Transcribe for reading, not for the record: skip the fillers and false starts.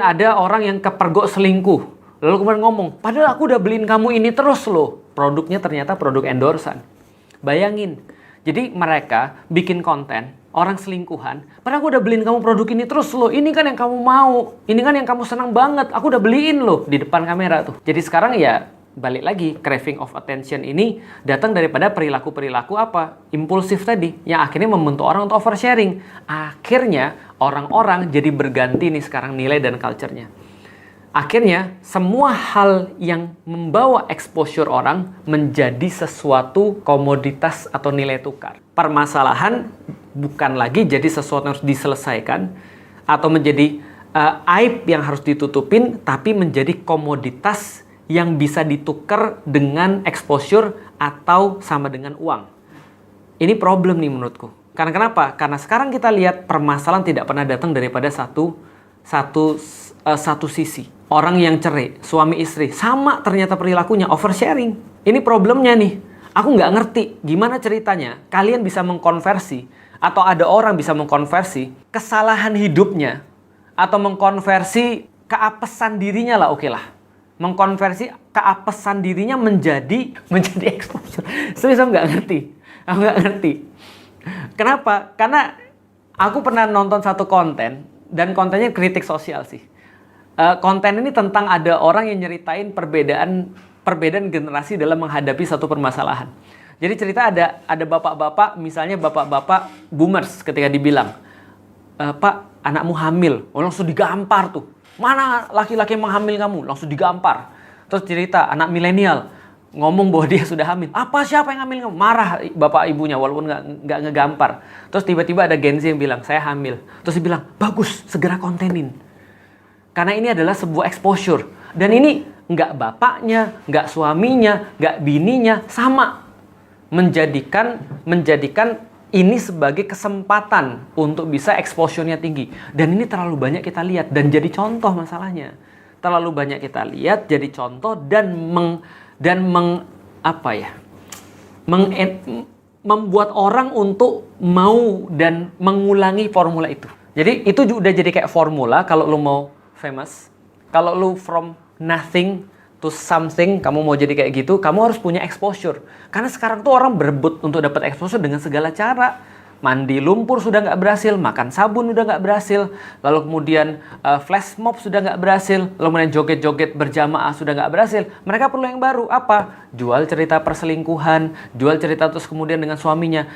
Ada orang yang kepergok selingkuh, lalu kemudian ngomong, padahal aku udah beliin kamu ini terus loh. Produknya ternyata produk endorsan. Bayangin, jadi mereka bikin konten, orang selingkuhan, padahal aku udah beliin kamu produk ini terus loh. Ini kan yang kamu mau, ini kan yang kamu senang banget, aku udah beliin loh di depan kamera tuh. Jadi sekarang ya, balik lagi, craving of attention ini datang daripada perilaku-perilaku apa? Impulsif tadi, yang akhirnya membentuk orang untuk oversharing. Akhirnya, orang-orang jadi berganti nih sekarang nilai dan culture-nya. Akhirnya, semua hal yang membawa exposure orang menjadi sesuatu komoditas atau nilai tukar. Permasalahan bukan lagi jadi sesuatu yang harus diselesaikan atau menjadi aib yang harus ditutupin, tapi menjadi komoditas yang bisa ditukar dengan exposure atau sama dengan uang. Ini problem nih menurutku. Karena kenapa? Karena sekarang kita lihat permasalahan tidak pernah datang daripada satu sisi. Orang yang cerai, suami istri, sama ternyata perilakunya, oversharing. Ini problemnya nih. Aku nggak ngerti gimana ceritanya kalian bisa mengkonversi atau ada orang bisa mengkonversi kesalahan hidupnya atau mengkonversi keapesan dirinya lah, oke lah. Mengkonversi keapesan dirinya menjadi exposure. Serius aku nggak ngerti. Aku nggak ngerti. Kenapa? Karena aku pernah nonton satu konten dan kontennya kritik sosial sih. Konten ini tentang ada orang yang nyeritain perbedaan generasi dalam menghadapi satu permasalahan. Jadi cerita ada bapak-bapak, misalnya bapak-bapak boomers ketika dibilang, Pak, anakmu hamil, langsung digampar tuh. Mana laki-laki yang menghamil kamu? Langsung digampar. Terus cerita anak milenial ngomong bahwa dia sudah hamil. Apa, siapa yang hamil kamu? Marah bapak ibunya walaupun nggak ngegampar. Terus tiba-tiba ada Gen Z yang bilang, saya hamil. Terus dia bilang, bagus, segera kontenin. Karena ini adalah sebuah exposure. Dan ini nggak bapaknya, nggak suaminya, nggak bininya, sama. Menjadikan ini sebagai kesempatan untuk bisa exposure-nya tinggi. Dan ini terlalu banyak kita lihat dan jadi contoh masalahnya. Terlalu banyak kita lihat jadi contoh dan membuat orang untuk mau dan mengulangi formula itu. Jadi itu udah jadi kayak formula kalau lu mau famous. Kalau lu from nothing to something, kamu mau jadi kayak gitu, kamu harus punya exposure. Karena sekarang tuh orang berebut untuk dapat exposure dengan segala cara. Mandi lumpur sudah nggak berhasil, makan sabun udah nggak berhasil, lalu kemudian flash mob sudah nggak berhasil, lalu kemudian joget-joget berjamaah sudah nggak berhasil. Mereka perlu yang baru, apa? Jual cerita perselingkuhan, jual cerita terus kemudian dengan suaminya.